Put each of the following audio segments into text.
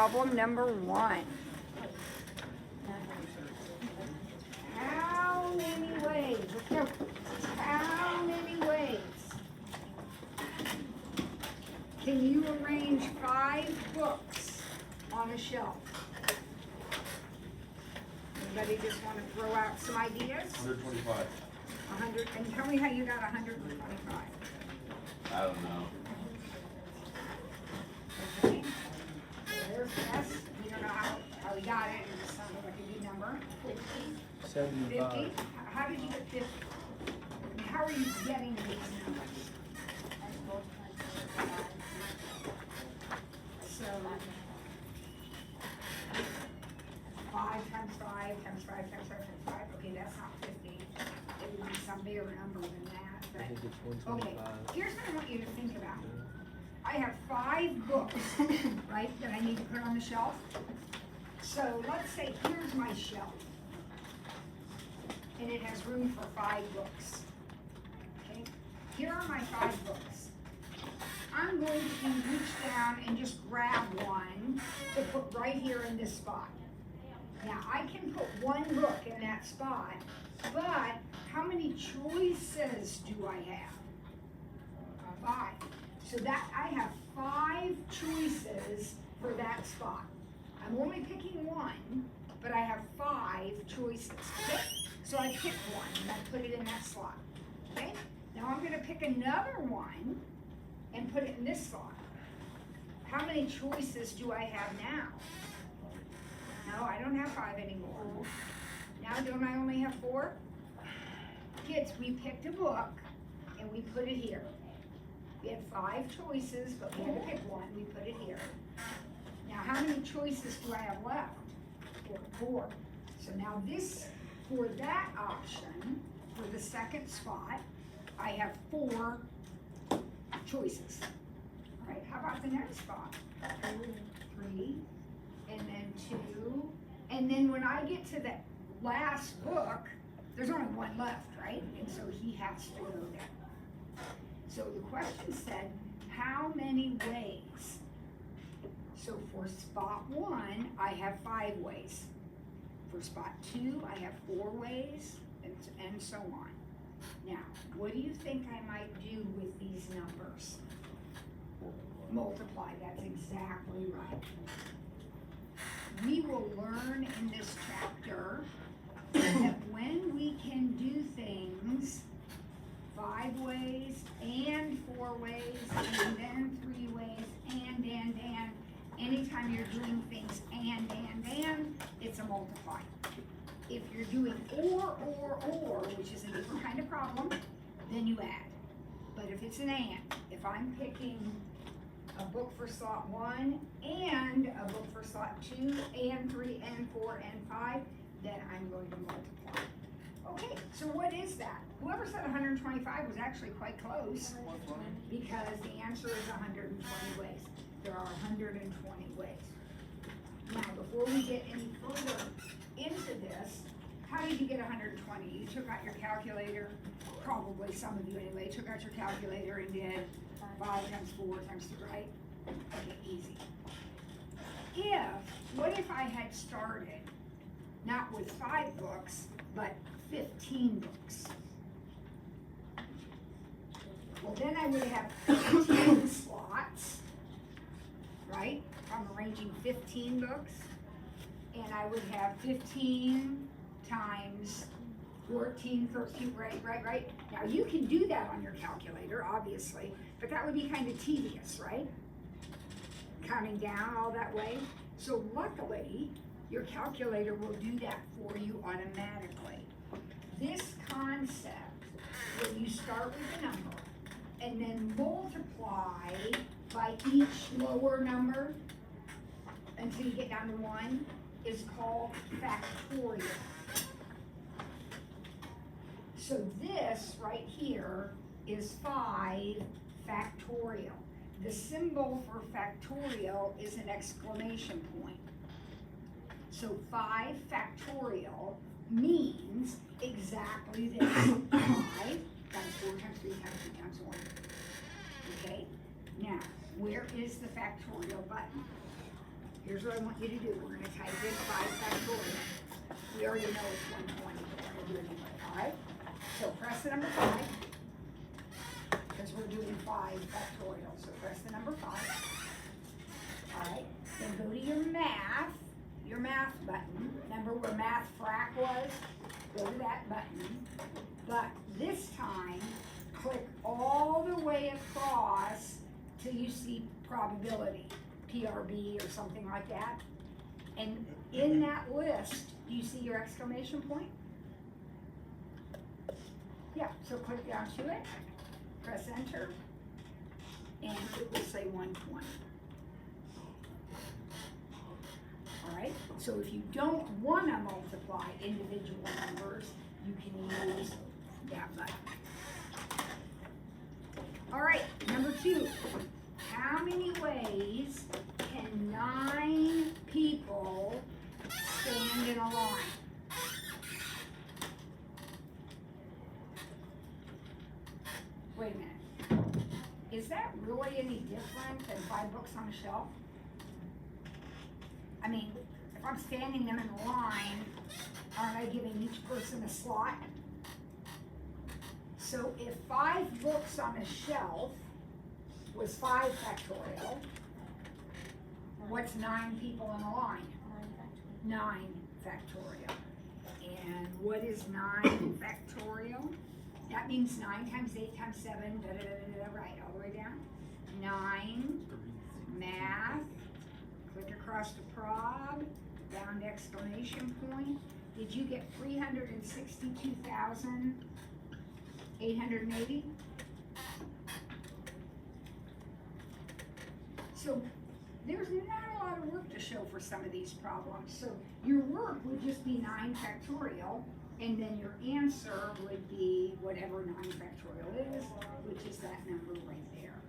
problem number 1. How many ways? Let's go. How many ways can you arrange 5 books on a shelf? Anybody just want to throw out some ideas? 125. 100, and tell me how you got 125. I don't know. Okay. There's S. You don't know how we got it. It just sounded like a good number. 75. 50. How did you get 50? And how are you getting these numbers? So 5 times 5 times 5 times 5 times 5. Okay, that's not 50. It would be some bigger number than that. I think it's But okay, 125. here's what I want you to think about. I have 5 books, right, that I need to put on the shelf. So let's say here's my shelf. And it has room for 5 books. Okay, here are my 5 books. I'm going to reach down and just grab one to put right here in this spot. Now I can put one book in that spot, but how many choices do I have? 5. So that I have 5 choices for that spot. I'm only picking one, but I have 5 choices. Okay? So I pick one and I put it in that slot. Okay? Now I'm going to pick another one and put it in this slot. How many choices do I have now? No, I don't have 5 anymore. Now don't I only have 4? Kids, we picked a book and we put it here. We had 5 choices, but we had to pick one. We put it here. Now, how many choices do I have left? 4. So now this, for that option, for the second spot, I have 4 choices. All right, how about the next spot? 3, and then 2, and then when I get to the last book, there's only one left, right? And so he has to go there. So the question said, how many ways? So for spot 1, I have 5 ways. For spot 2, I have 4 ways, and so on. Now, what do you think I might do with these numbers? Multiply, that's exactly right. We will learn in this chapter that when we can do things 5 ways and 4 ways and then 3 ways and anytime you're doing things and it's a multiply. If you're doing or, which is a different kind of problem, then you add. But if it's an and, if I'm picking a book for slot 1 and a book for slot 2 and 3 and 4 and 5, then I'm going to multiply. Okay, so what is that? Whoever said 125 was actually quite close because the answer is 120 ways. There are 120 ways. Now, before we get any further into this, how did you get 120? You took out your calculator, probably some of you anyway, took out your calculator and did 5 times 4 times 3, right? Okay, easy. What if I had started not with 5 books, but 15 books? Well, then I would have 15 slots, right? I'm arranging 15 books, and I would have 15 times 14, 13, right? Now you can do that on your calculator, obviously, but that would be kind of tedious, right? Counting down all that way. So luckily, your calculator will do that for you automatically. This concept, where you start with a number and then multiply by each lower number until you get down to 1, is called factorial. So this right here is 5 factorial. The symbol for factorial is an exclamation point. So 5 factorial means exactly this. 5 times 4 times 3 times 2 times 1. Okay? Now, where is the factorial button? Here's what I want you to do. We're gonna type in 5 factorial. We already know it's 120, but we're gonna do it anyway, alright? So press the number 5, because we're doing 5 factorial, so press the number 5. Alright, then go to your math button. Remember where math frac was? Go to that button. But this time, click all the way across till you see probability, PRB or something like that. And in that list, do you see your exclamation point? Yeah, so click down to it, press enter, and it will say 120. Alright, so if you don't want to multiply individual numbers, you can use that button. Alright, number 2. How many ways can 9 people stand in a line? Wait a minute. Is that really any different than 5 books on a shelf? I mean, if I'm standing them in a line, aren't I giving each person a slot? So if 5 books on a shelf was 5 factorial, what's 9 people in a line? 9 factorial. And what is 9 factorial? That means 9 times 8 times 7, right, all the way down. 9, math, click across to prob, down to exclamation point. Did you get 362,880? So there's not a lot of work to show for some of these problems. So your work would just be 9 factorial, and then your answer would be whatever 9 factorial is, which is that number right there.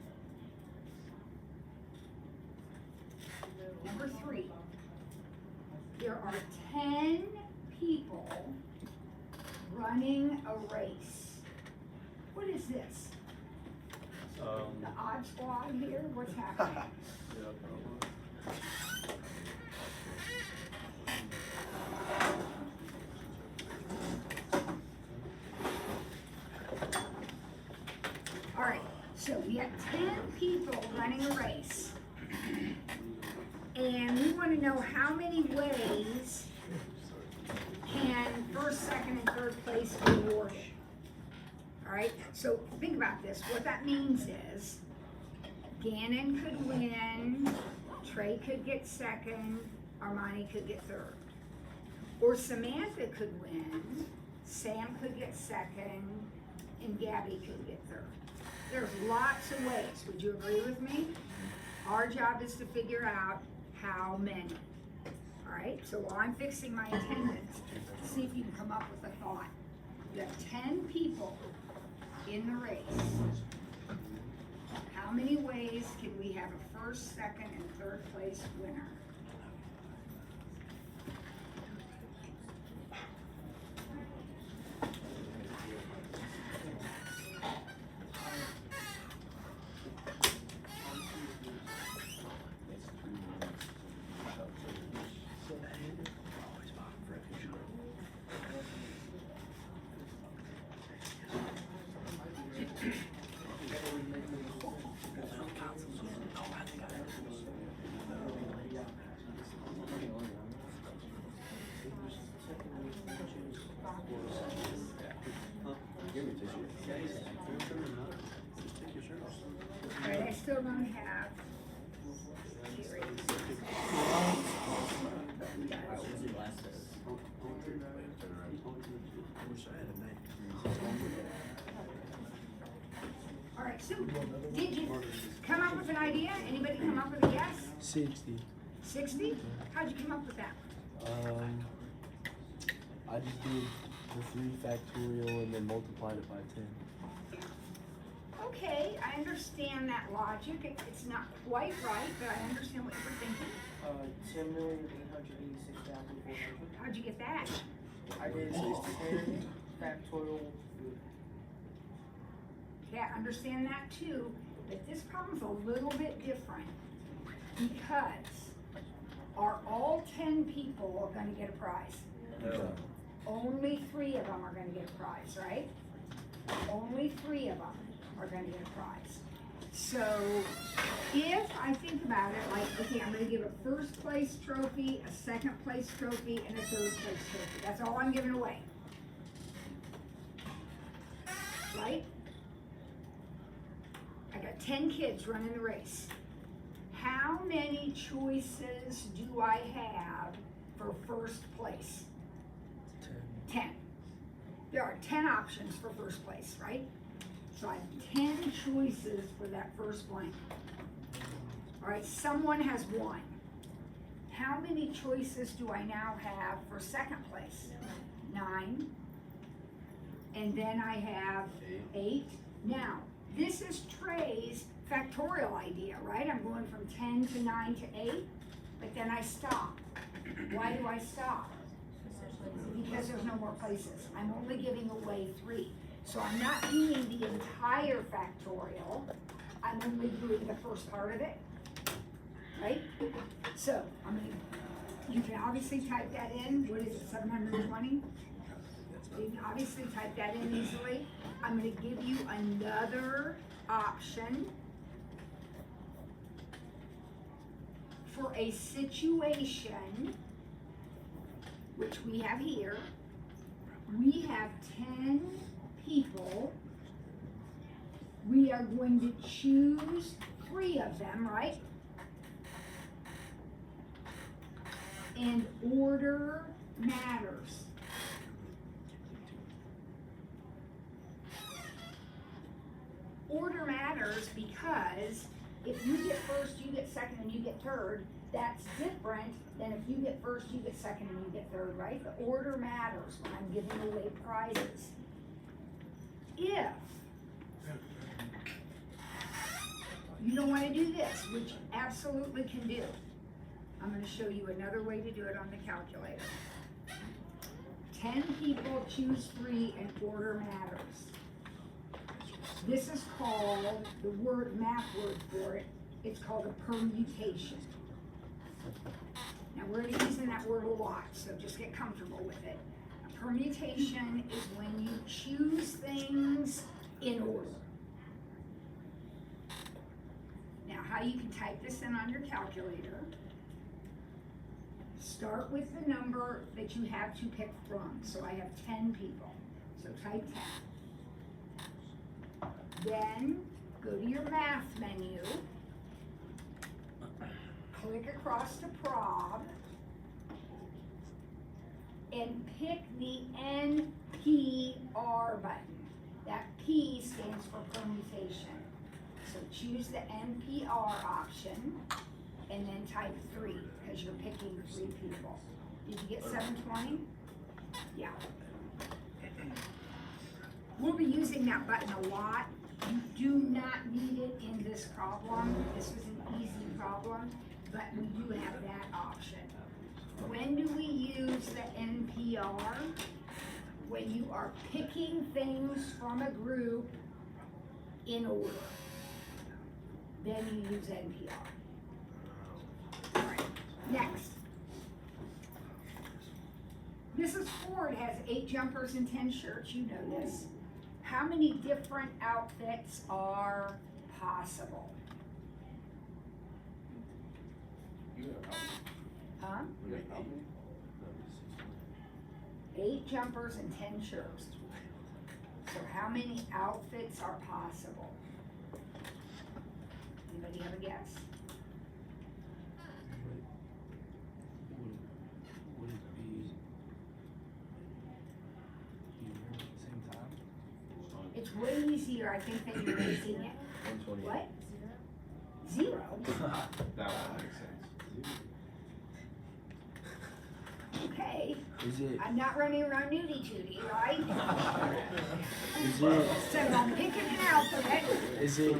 Number 3, there are 10 people running a race. What is this? The odd squad here? What's happening? All right, so we have 10 people running a race. And we want to know how many ways can first, second, and third place be awarded. All right, so think about this. What that means is Gannon could win, Trey could get second, Armani could get third. Or Samantha could win, Sam could get second, and Gabby could get third. There's lots of ways. Would you agree with me? Our job is to figure out how many. All right, so while I'm fixing my attendance, see if you can come up with a thought. You have 10 people in the race. How many ways can we have a first, second, and third place winner? Alright, I still don't have. Here it is. Alright, so did you come up with an idea? Anybody come up with a guess? 60. 60? How'd you come up with that? I just did the 3 factorial and then multiplied it by 10. Okay, I understand that logic. It's not quite right, but I understand what you were thinking. 10,886,400. How'd you get that? I did 10 factorial. Yeah, I understand that too, but this problem's a little bit different because 10 people are gonna get a prize. No. Only 3 of them are gonna get a prize, right? Only 3 of them are gonna get a prize. So if I think about it, like, okay, I'm gonna give a first place trophy, a second place trophy, and a third place trophy. That's all I'm giving away. Right? I got 10 kids running the race. How many choices do I have for first place? 10. There are 10 options for first place, right? So I have 10 choices for that first blank. All right, someone has 1. How many choices do I now have for second place? 9. And then I have 8. Now, this is Trey's factorial idea, right? I'm going from 10 to 9 to 8, but then I stop. Why do I stop? Because there's no more places. I'm only giving away 3. So I'm not doing the entire factorial. I'm only doing the first part of it, right? So, you can obviously type that in. What is it, 720? You can obviously type that in easily. I'm gonna give you another option for a situation which we have here. We have 10 people. We are going to choose 3 of them, right? And order matters. Order matters because if you get first, you get second, and you get third, that's different than if you get first, you get second, and you get third, right? The order matters when I'm giving away prizes. If you don't want to do this, which you absolutely can do, I'm going to show you another way to do it on the calculator. 10 people, choose 3, and order matters. This is called, the math word for it, it's called a permutation. Now we're using that word a lot, so just get comfortable with it. A permutation is when you choose things in order. Now how you can type this in on your calculator, start with the number that you have to pick from. So I have 10 people, so type 10. Then go to your math menu, click across to prob, and pick the NPR button. That P stands for permutation. So choose the NPR option and then type 3 because you're picking 3 people. Did you get 720? Yeah. We'll be using that button a lot. You do not need it in this problem. This was an easy problem, but we do have that option. When do we use the NPR? When you are picking things from a group in order. Then you use NPR. All right, next. Mrs. Ford has 8 jumpers and 10 shirts, you know this. How many different outfits are possible? Huh? 8 jumpers and 10 shirts. So how many outfits are possible? Anybody have a guess? Would it be at the same time? It's way easier, I think, than you're raising it. 120. What? 0? That one makes sense. Okay. Is it? I'm not running around nudie-tootie, right? Is it? So I'm picking an outfit. Is it?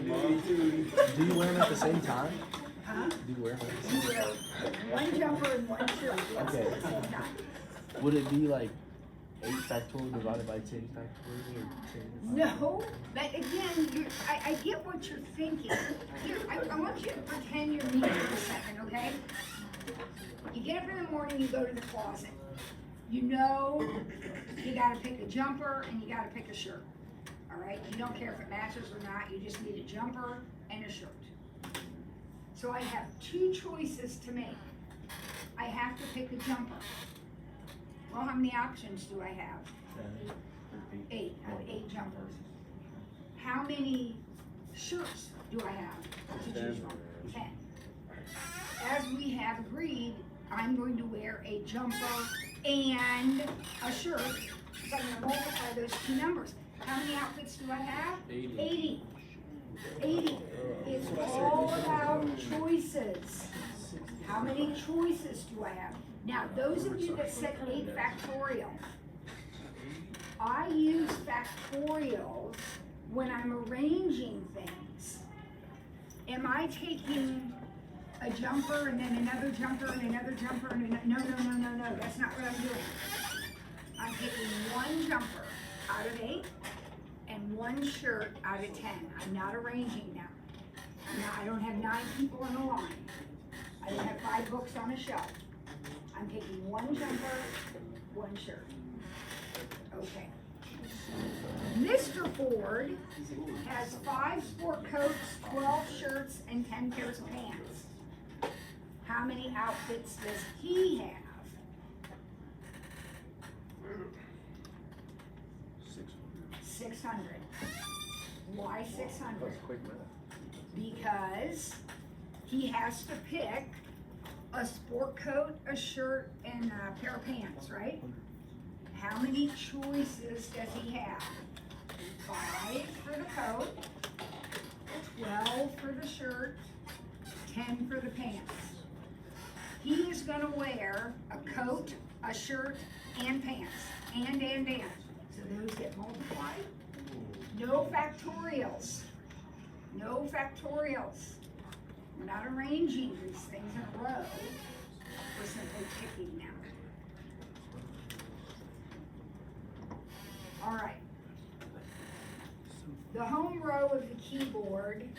Do you wear them at the same time? Huh? Do you wear them at the same You time? wear 1 jumper and 1 shirt. Yes, Okay. at the same time. Would it be like 8 factorial divided by 10 factorial or 10? No, but again, I get what you're thinking. Here, I want you to pretend you're me for a second, okay? You get up in the morning, you go to the closet. You know you gotta pick a jumper and you gotta pick a shirt. All right, you don't care if it matches or not, you just need a jumper and a shirt. So I have two choices to make. I have to pick a jumper. Well, how many options do I have? 8. I have 8 jumpers. How many shirts do I have to choose from? 10. As we have agreed, I'm going to wear a jumper and a shirt, so I'm gonna multiply those two numbers. How many outfits do I have? 80. 80. It's all about choices. How many choices do I have? Now, those of you that said 8 factorial, I use factorials when I'm arranging things. Am I taking a jumper and then another jumper and another jumper and another? No, that's not what I'm doing. I'm taking one jumper out of 8 and one shirt out of 10. I'm not arranging them. I don't have 9 people in a line. I don't have 5 books on a shelf. I'm taking one jumper, one shirt. Okay. Mr. Ford has 5 sport coats, 12 shirts, and 10 pairs of pants. How many outfits does he have? 600. Why 600? Because he has to pick a sport coat, a shirt, and a pair of pants, right? How many choices does he have? 5 for the coat, 12 for the shirt, 10 for the pants. He is gonna wear a coat, a shirt, and pants, and. So those get multiplied. No factorials. No factorials. We're not arranging these things in a row. We're simply picking them. All right. The home row of the keyboard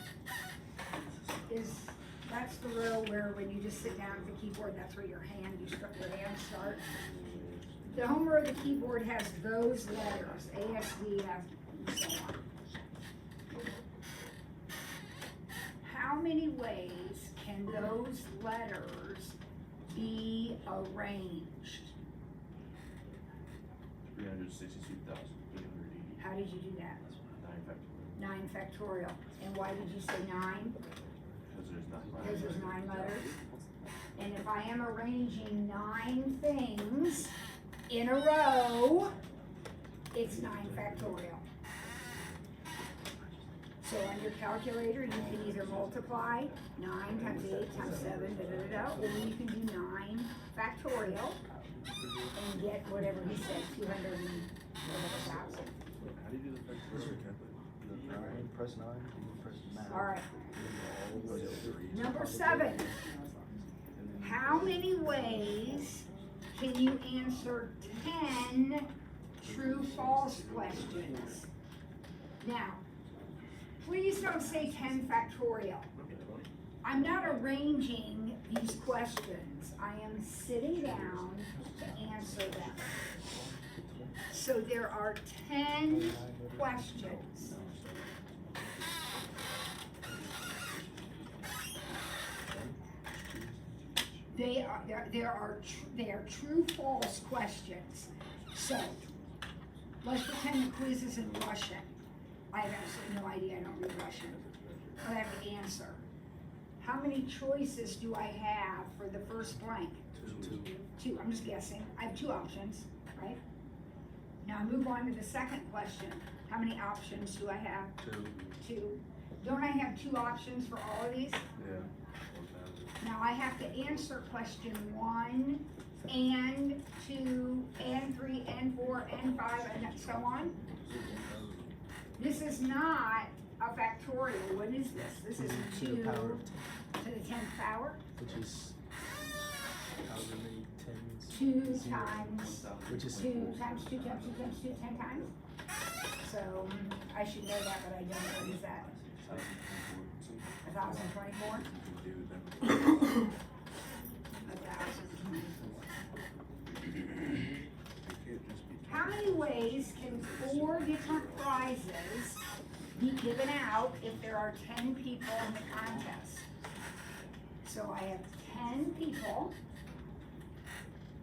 that's the row where when you just sit down at the keyboard, that's where your hand starts. The home row of the keyboard has those letters, A, S, D, F, and so on. How many ways can those letters be arranged? 362,880. How did you do that? 9 factorial. 9 factorial. And why did you say 9? Because there's 9 letters. And if I am arranging 9 things in a row, it's 9 factorial. So on your calculator, you can either multiply 9 times 8 times 7, or you can do 9 factorial and get whatever he said, 200 and whatever thousand. How do you do the factorial? Press 9, press 9. All right. Number 7. How many ways can you answer 10 true-false questions? Now, please don't say 10 factorial. I'm not arranging these questions. I am sitting down to answer them. So there are 10 questions. They are true-false questions. So, let's pretend the quiz is in Russian. I have absolutely no idea, I don't read Russian. I have to answer. How many choices do I have for the first blank? 2. I'm just guessing. I have 2 options, right? Now I move on to the second question. How many options do I have? 2. Don't I have 2 options for all of these? Yeah. Now I have to answer question 1, and 2, and 3, and 4, and 5, and so on. This is not a factorial. What is this? This is 2 to the 10th power. Which is however many tens. 2 times, Which is 2 times 2 times 2 times 2, 10 times. So I should know that, but I don't. What is that? 1,024? ways can 4 different prizes be given out if there are 10 people in the contest? So I have 10 people,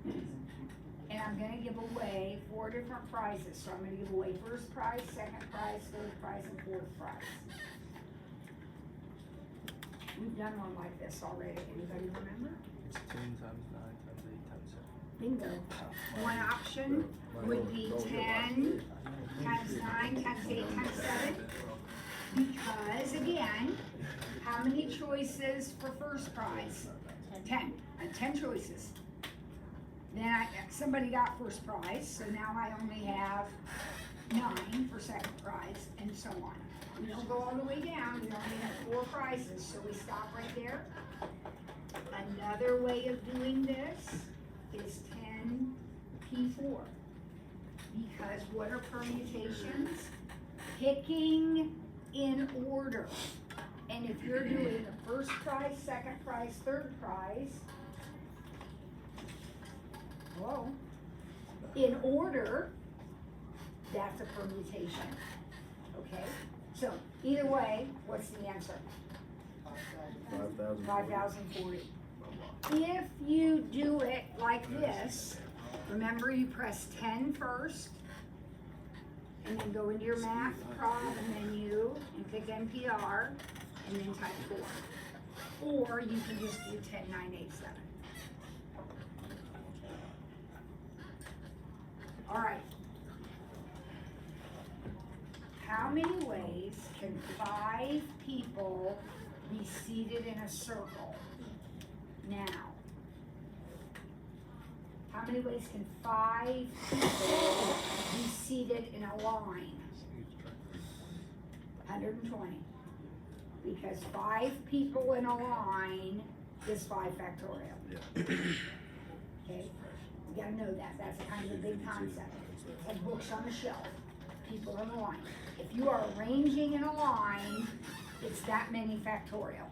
and I'm gonna give away 4 different prizes. So I'm gonna give away first prize, second prize, third prize, and fourth prize. We've done one like this already. Anybody remember? It's 10 times 9 times 8 times 7. Bingo. One option would be 10 times 9 times 8 times 7. Because again, how many choices for first prize? 10. 10 choices. Then somebody got first prize, so now I only have 9 for second prize, and so on. We don't go all the way down, we only have 4 prizes, so we stop right there. Another way of doing this is 10P4. Because what are permutations? Picking in order. And if you're doing the first prize, second prize, third prize, hello, in order, that's a permutation. Okay? So either way, what's the answer? 5,040. If you do it like this, remember you press 10 first, and then go into your math problem menu and pick NPR, and then type 4. Or you can just do 10987. All right. How many ways can 5 people be seated in a circle? Now, how many ways can 5 people be seated in a line? 120. Because 5 people in a line is 5 factorial. Okay? You gotta know that. That's kind of a big concept. Like books on the shelf, people in a line. If you are arranging in a line, it's that many factorial.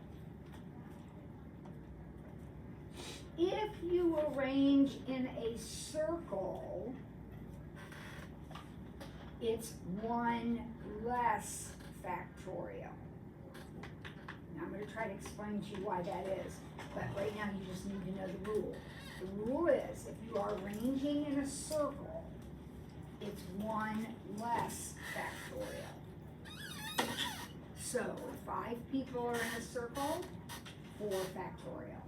If you arrange in a circle, it's 1 less factorial. Now I'm going to try to explain to you why that is, but right now you just need to know the rule. The rule is if you are arranging in a circle, it's 1 less factorial. So if 5 people are in a circle, 4 factorial.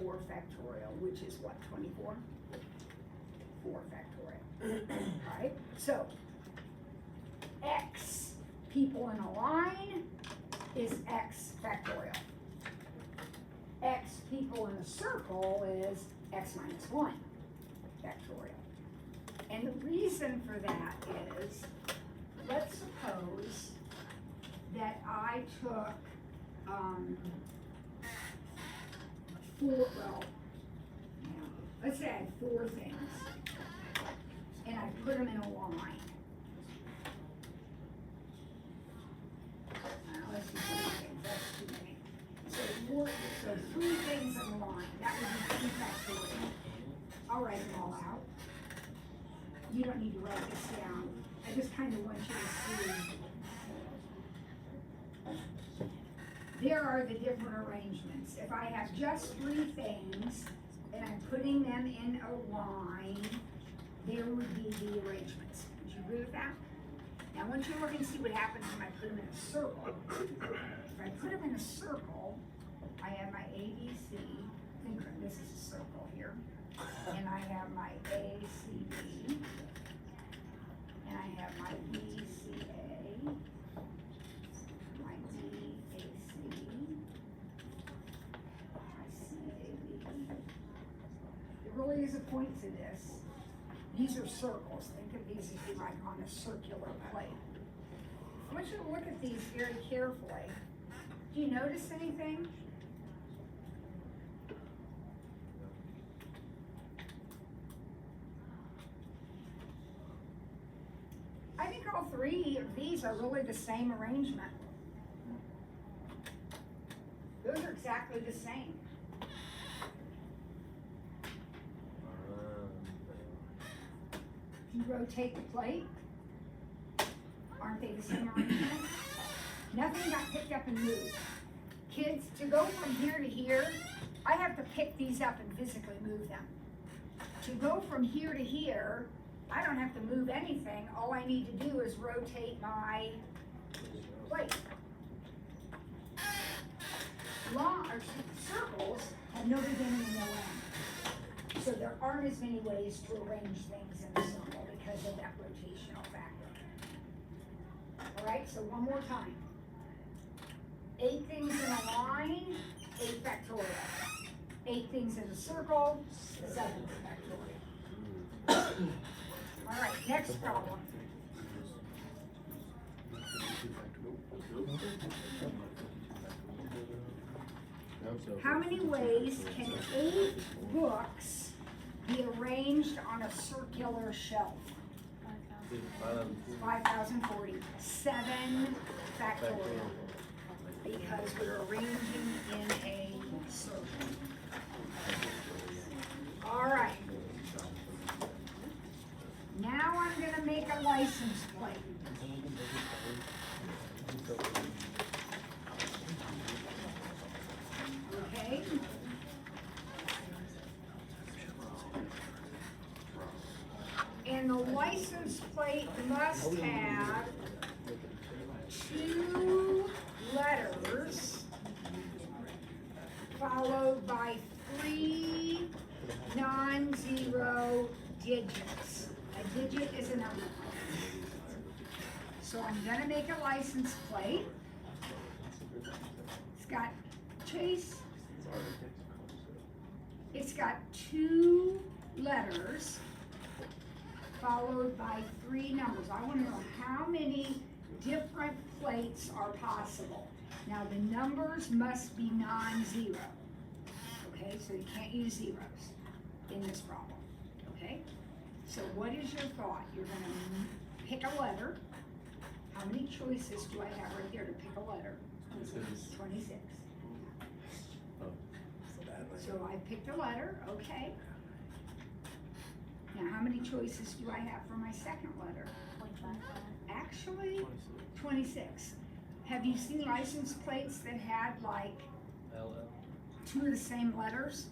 4 factorial, which is what, 24? 4 factorial. Right? So, X people in a line is X factorial. X people in a circle is X minus 1 factorial. And the reason for that is, let's suppose that I took, 4, let's say I had 4 things, and I put them in a line. Let's do 3 things, that's too many. So 3 things in a line, that would be 2 factorial. I'll write them all out. You don't need to write this down. I just kind of want you to see. There are the different arrangements. If I have just 3 things and I'm putting them in a line, there would be the arrangements. Would you agree with that? Now I want you to look and see what happens when I put them in a circle. If I put them in a circle, I have my A, B, C. Think this is a circle here. And I have my A, C, B. And I have my B, C, A. My D, A, C. My C, A, B. There really is a point to this. These are circles. Think of these as like on a circular plate. I want you to look at these very carefully. Do you notice anything? I think all 3 of these are really the same arrangement. Those are exactly the same. you rotate the plate, aren't they the same arrangement? Nothing got picked up and moved. Kids, to go from here to here, I have to pick these up and physically move them. To go from here to here, I don't have to move anything. All I need to do is rotate my plate. Circles have no beginning and no end. So there aren't as many ways to arrange things in a circle because of that rotational factor. All right, so one more time. 8 things in a line, 8 factorial. 8 things in a circle, 7 factorial. All right, next problem. How many ways can 8 books be arranged on a circular shelf? 5,040. 7 factorial. Because we're arranging in a circle. All right. Now I'm gonna make a license plate. Okay. And the license plate must have 2 letters followed by 3 non-zero digits. A digit is a number. So I'm gonna make a license plate. It's got Chase. It's got 2 letters followed by 3 numbers. I wanna know how many different plates are possible. Now the numbers must be non-zero. Okay, so you can't use zeros in this problem. Okay? So what is your thought? You're gonna pick a letter. How many choices do I have right there to pick a letter? 26. So I picked a letter, okay. Now how many choices do I have for my second letter? Actually, 26. Have you seen license plates that had like 2 of the same letters?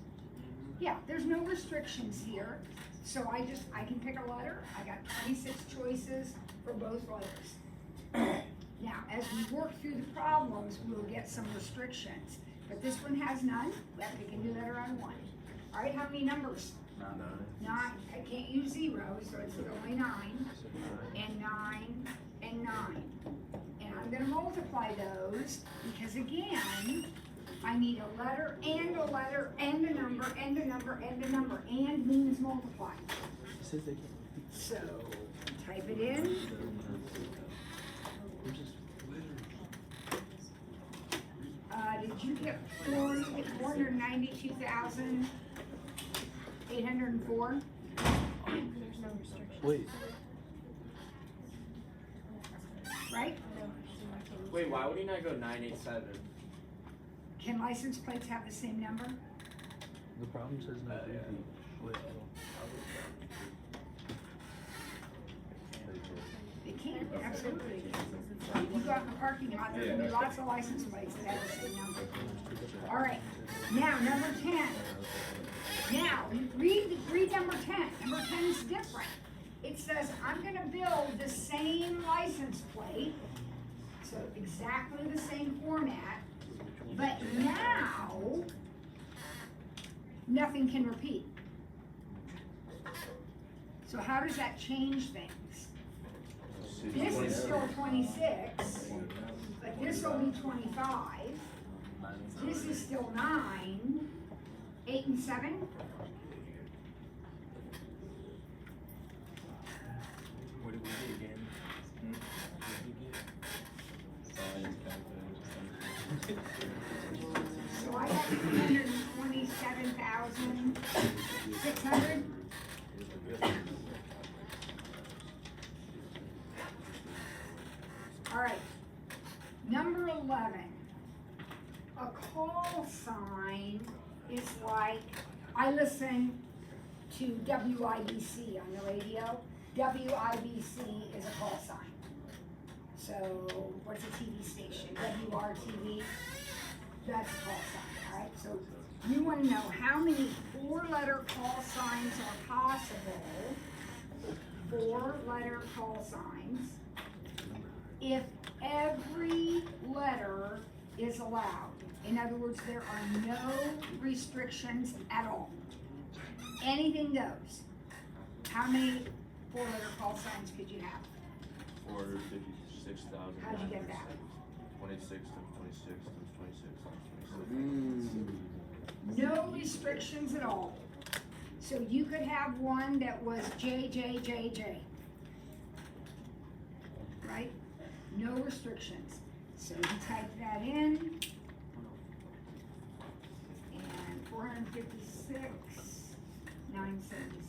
Yeah, there's no restrictions here. So I can pick a letter. I got 26 choices for both letters. Now, as we work through the problems, we'll get some restrictions. But this one has none. We have to pick a new letter out of 1. All right, how many numbers? 9. I can't use zeros, so it's only 9. And 9 and 9. And I'm gonna multiply those because again, I need a letter and a letter and a number and a number and a number. And means multiply. So, type it in. Did you get 492,804? Wait. Right? Wait, why would he not go 987? Can license plates have the same number? The problem says no. Wait. It can, absolutely. It can. You go out in the parking lot, there's gonna be lots of license plates that have the same number. All right, now number 10. Now, read number 10. Number 10 is different. It says, I'm gonna build the same license plate, so exactly the same format, but now, nothing can repeat. So how does that change things? This is still 26, but this will be 25. This is still 9, 8 and 7. What did we do again? So I have 327,600. All right, number 11. A call sign is like, I listen to WIBC on the radio, WIBC is a call sign. So, what's a TV station? WRTV, that's a call sign, alright? So, you wanna know how many 4-letter call signs are possible, 4-letter call signs, if every letter is allowed. In other words, there are no restrictions at all. Anything goes. How many 4-letter call signs could you have? 456,000. How'd you get that? 26 times 26 times 26 times 26. No restrictions at all. So you could have one that was JJJJ. Right? No restrictions. So you type that in. And 456, 976.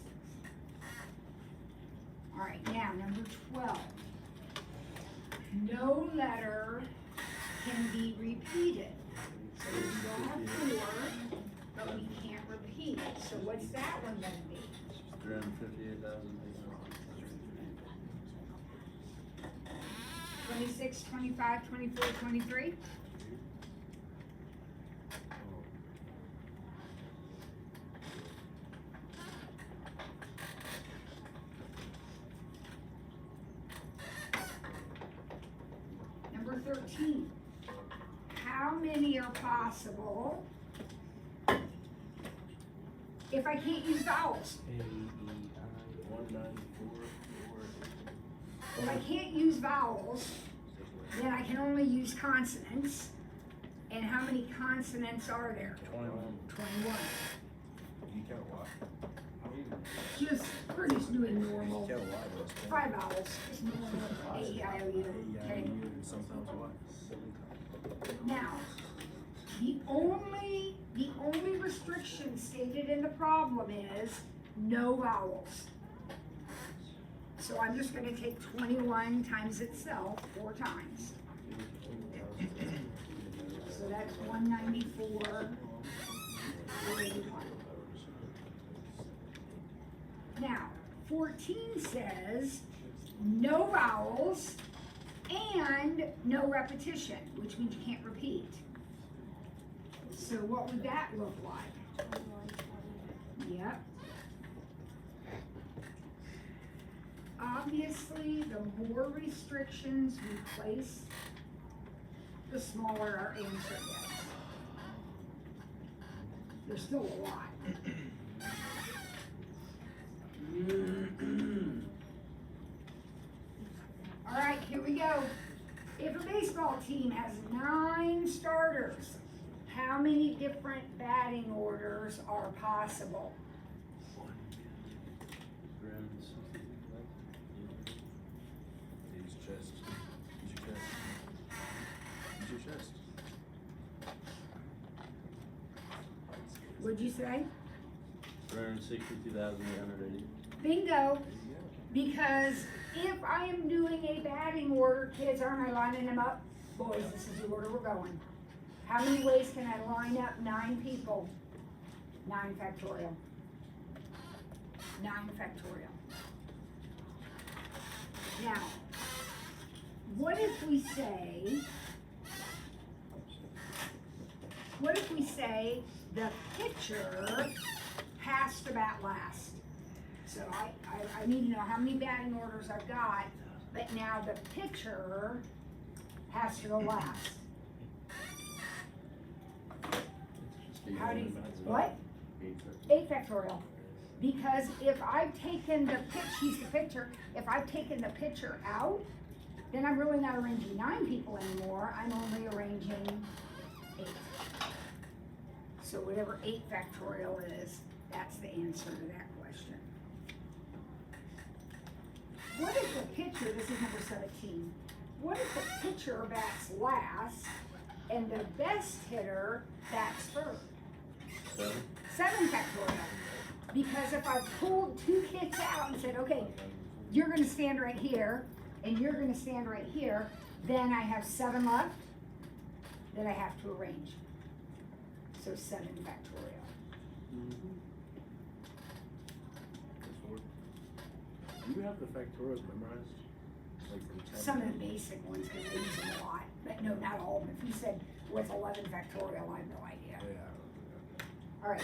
All right, now number 12. No letter can be repeated. So we don't have 4, but we can't repeat it. So what's that one gonna be? 358,000. 26, 25, 24, 23? Number 13. How many are possible if I can't use vowels? If I can't use vowels, then I can only use consonants. And how many consonants are there? 21. 21. You count what? We're just doing normal. Count what? 5 vowels, just normal A, E, I, O, U, okay? Sometimes what? Now, the only restriction stated in the problem is no vowels. So I'm just gonna take 21 times itself 4 times. So that's 194, 481. Now, 14 says no vowels and no repetition, which means you can't repeat. So what would that look like? Yep. Obviously, the more restrictions we place, the smaller our answer gets. There's still a lot. All right, here we go. If a baseball team has 9 starters, how many different batting orders are possible? Use chest. Use your chest. Use your chest. What'd you say? 362,880. Bingo. Because if I am doing a batting order, kids, aren't I lining them up? Boys, this is the order we're going. How many ways can I line up 9 people? 9 factorial. 9 factorial. Now, what if we say the pitcher has to bat last? So I need to know how many batting orders I've got, but now the pitcher has to go last. How do you, what? 8 factorial. Because if I've taken the he's the pitcher, if I've taken the pitcher out, then I'm really not arranging 9 people anymore, I'm only arranging 8. So whatever 8 factorial is, that's the answer to that question. What if the pitcher, this is number 17, what if the pitcher bats last and the best hitter bats first? 7 factorial. Because if I pulled 2 kids out and said, okay, you're gonna stand right here, and you're gonna stand right here, then I have 7 left that I have to arrange. So 7 factorial. Do we have the factorials memorized? Like from 10? Some of the basic ones, because they use them a lot, but no, not all of them. If you said what's 11 factorial, I have no idea. Yeah. All right.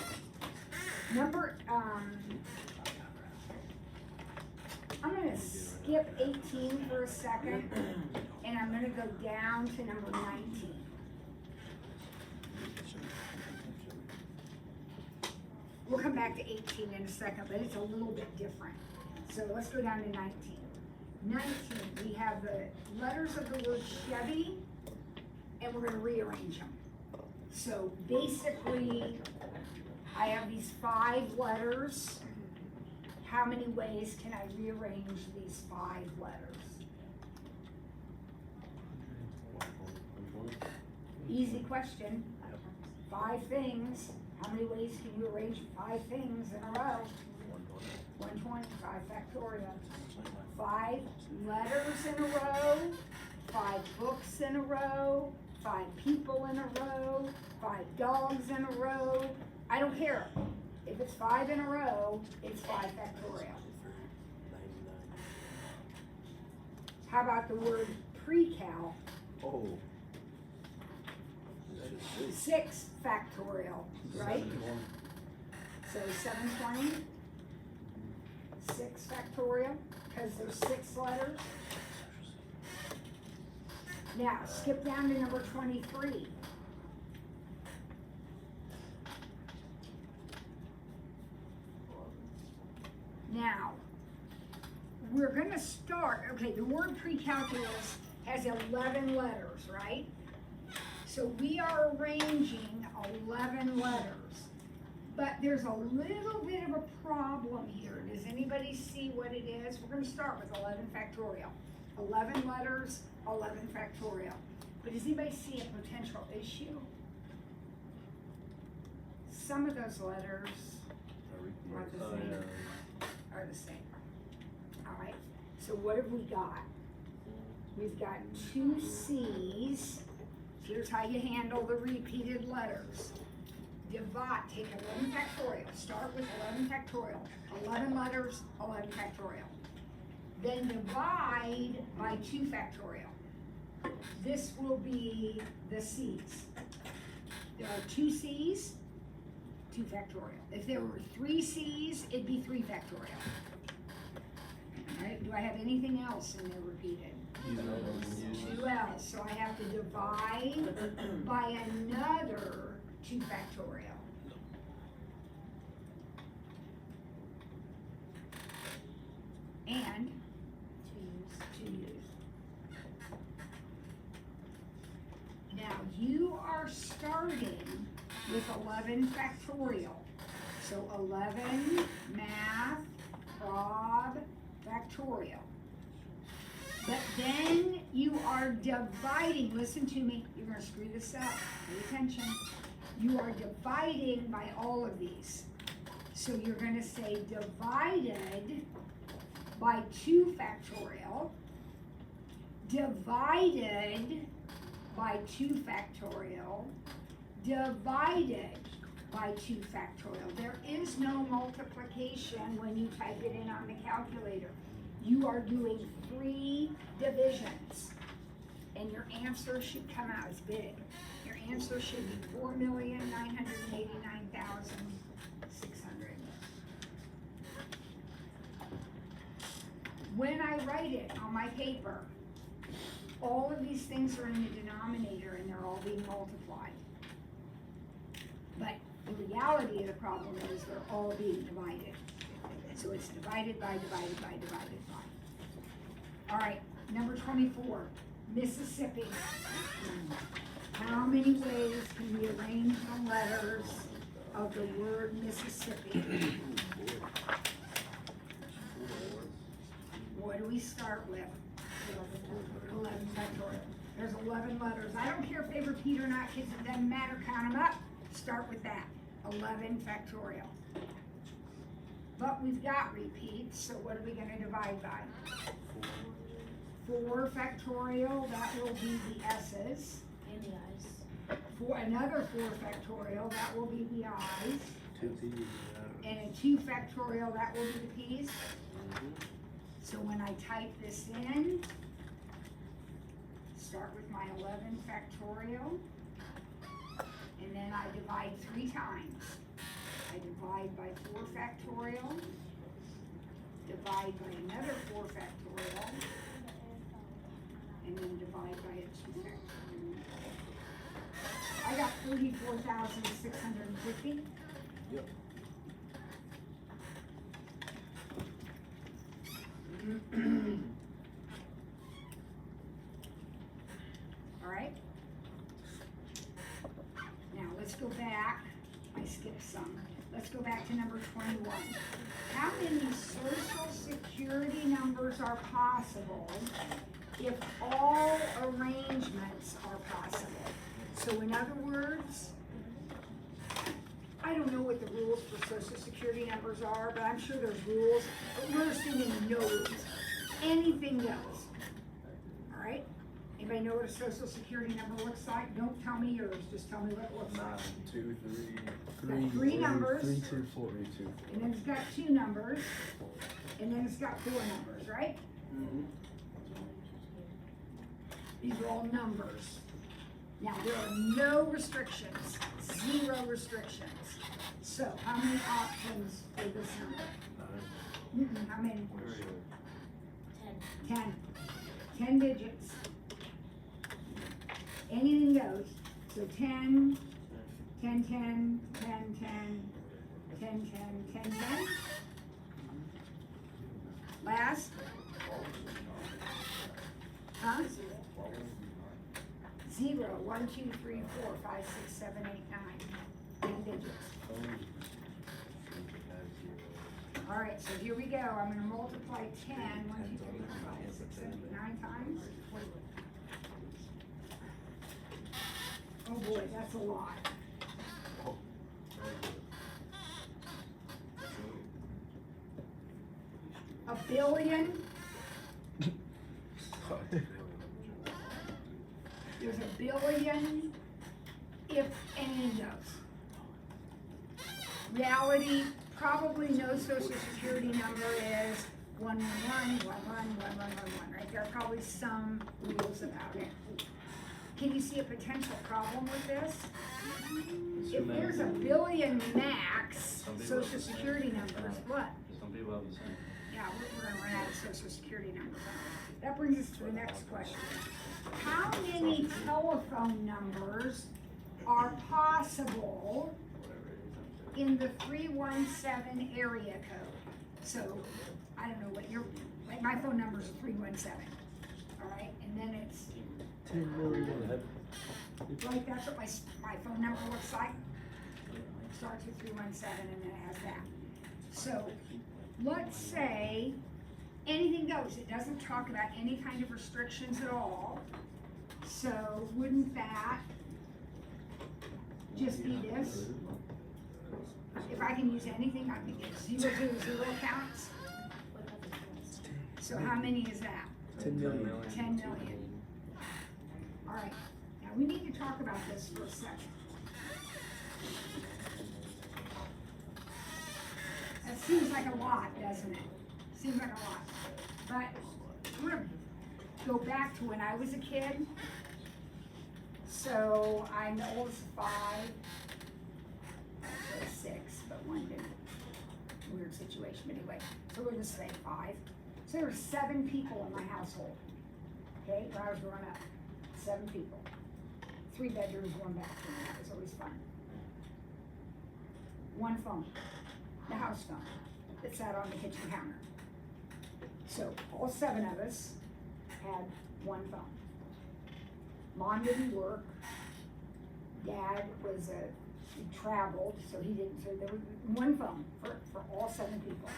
I'm gonna skip 18 for a second, and I'm gonna go down to number 19. We'll come back to 18 in a second, but it's a little bit different. So let's go down to 19. 19, we have the letters of the word Chevy, and we're gonna rearrange them. So basically, I have these 5 letters. How many ways can I rearrange these 5 letters? Easy question. 5 things. How many ways can you arrange 5 things in a row? 120, 5 factorial. 5 letters in a row, 5 books in a row, 5 people in a row, 5 dogs in a row. I don't care. If it's 5 in a row, it's 5 factorial. How about the word Precal? Oh. 6 factorial, right? So 720, 6 factorial, because there's 6 letters. Now, skip down to number 23. Now, we're gonna start, okay, the word pre-calculus has 11 letters, right? So we are arranging 11 letters. But there's a little bit of a problem here. Does anybody see what it is? We're gonna start with 11 factorial. 11 letters, 11 factorial. But does anybody see a potential issue? Some of those letters are the same. All right, so what have we got? We've got 2 C's. Here's how you handle the repeated letters. Divide, take 11 factorial, start with 11 factorial, 11 letters, 11 factorial. Then divide by 2 factorial. This will be the C's. There are 2 C's, 2 factorial. If there were 3 C's, it'd be 3 factorial. All right, do I have anything else in there repeated? 2 L's, so I have to divide by another 2 factorial. And 2 U's. Now you are starting with 11 factorial. So 11 math, prob, factorial. But then you are dividing, listen to me, you're gonna screw this up, pay attention. You are dividing by all of these. So you're gonna say divided by 2 factorial, divided by 2 factorial, divided by 2 factorial. There is no multiplication when you type it in on the calculator. You are doing 3 divisions, and your answer should come out as big. Your answer should be 4,989,600. When I write it on my paper, all of these things are in the denominator and they're all being multiplied. But the reality of the problem is they're all being divided. So it's divided by, divided by, divided by. All right, number 24, Mississippi. How many ways can we arrange the letters of the word Mississippi? What do we start with? 11 factorial. There's 11 letters. I don't care if they repeat or not, kids, it doesn't matter, count them up. Start with that, 11 factorial. But we've got repeats, so what are we gonna divide by? 4 factorial, that will be the S's. And the eyes. For another 4 factorial, that will be the I's. 2 P's. And a 2 factorial, that will be the P's. So when I type this in, start with my 11 factorial, and then I divide 3 times. I divide by 4 factorial, divide by another 4 factorial, and then divide by a 2 factorial. I got 34,650. Yep. All right. Now let's go back. I skipped some. Let's go back to number 21. How many social security numbers are possible if all arrangements are possible? So in other words, I don't know what the rules for social security numbers are, but I'm sure there's rules, but we're assuming no rules. Anything goes. All right? Anybody know what a social security number looks like? Don't tell me yours, just tell me what it looks 9, like. 2, 3. Got 3 numbers. 3, 2, 4. 3, 2. And then it's got 2 numbers, and then it's got 4 numbers, right? Mm-hmm. These are all numbers. Now, there are no restrictions, 0 restrictions. So, how many options for this number? 9. How many? Where are you? 10. 10 digits. Anything goes. So 10, 10, 10, 10, 10, 10, 10, 10, 10. Last? Huh? 0, 1, 2, 3, 4, 5, 6, 7, 8, 9. 10 digits. All right, so here we go. I'm gonna multiply 10, 1, 2, 3, 4, 5, 6, 7, 8, 9 times. Oh boy, that's a lot. A billion. There's a billion if anything goes. Reality, probably no social security number is 111111111, right? There are probably some rules about it. Can you see a potential problem with this? If there's a billion max social security numbers, what? Some people have the same. Yeah, we're gonna run out of social security numbers. That brings us to the next question. How many telephone numbers are possible in the 317 area code? So, I don't know what your, like my phone number is 317, all right? And then it's, 10 million. right, that's what my phone number looks like. Starts with 317 and then it has that. So, let's say anything goes. It doesn't talk about any kind of restrictions at all. So wouldn't that just be this? If I can use anything, I can use 0 to 0 counts. So how many is that? 10 million. 10 million. All right, now we need to talk about this for a second. That seems like a lot, doesn't it? Seems like a lot. But I'm gonna go back to when I was a kid. So I'm the oldest of 5. Actually 6, but one been weird situation, but anyway. So we'll just say 5. So there were 7 people in my household. Okay, when I was growing up. 7 people. 3 bedrooms, 1 bathroom. That was always fun. 1 phone. The house phone that sat on the kitchen counter. So all 7 of us had 1 phone. Mom didn't work. Dad was he traveled, so he didn't. So there was 1 phone for all 7 people.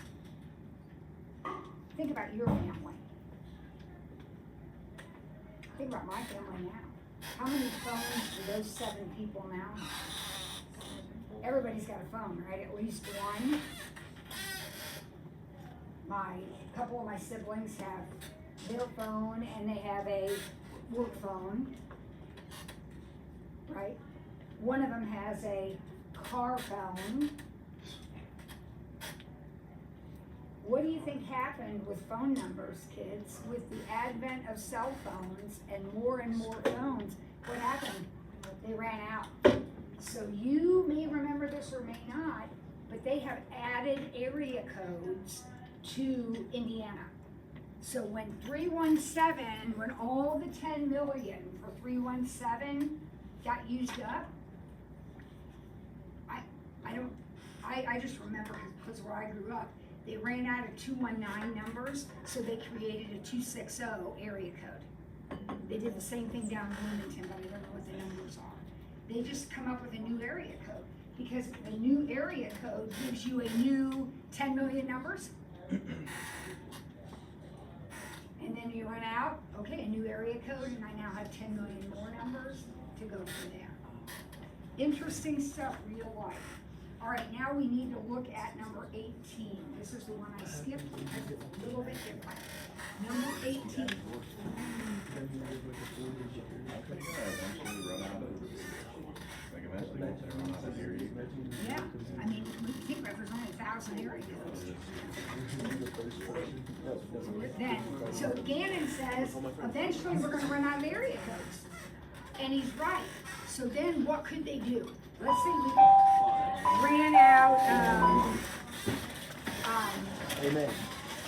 Think about your family. Think about my family now. How many phones do those 7 people now have? Everybody's got a phone, right? At least 1. A couple of my siblings have their phone and they have a work phone, right? One of them has a car phone. what do you think happened with phone numbers, kids? With the advent of cell phones and more phones, what happened? They ran out. So you may remember this or may not, but they have added area codes to Indiana. So when 317, when all the 10 million for 317 got used up, I just remember because where I grew up, they ran out of 219 numbers, so they created a 260 area code. They did the same thing down in Bloomington, but I don't know what the numbers are. They just come up with a new area code because the new area code gives you a new 10 million numbers. And then you run out, okay, a new area code, and I now have 10 million more numbers to go from there. Interesting stuff, real life. All right, now we need to look at number 18. This is the one I skipped because it's a little bit different. Number 18. Yeah, I mean, when you think about it, there's only 1,000 area codes. Then, so Gannon says, eventually we're gonna run out of area codes. And he's right. So then what could they do? Let's say we ran out, Amen.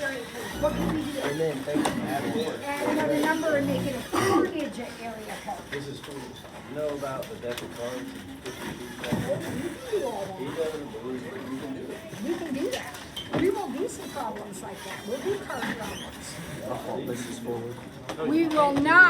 area codes. What could we do? Amen. Thank you. Add another number and make it a 4-digit area code. This is cool. You know about the debit cards and 52 You can do all He that. doesn't believe it. You can do it. We can do that. We will do some problems like that. We'll do card problems. I'll fall this is forward. We will not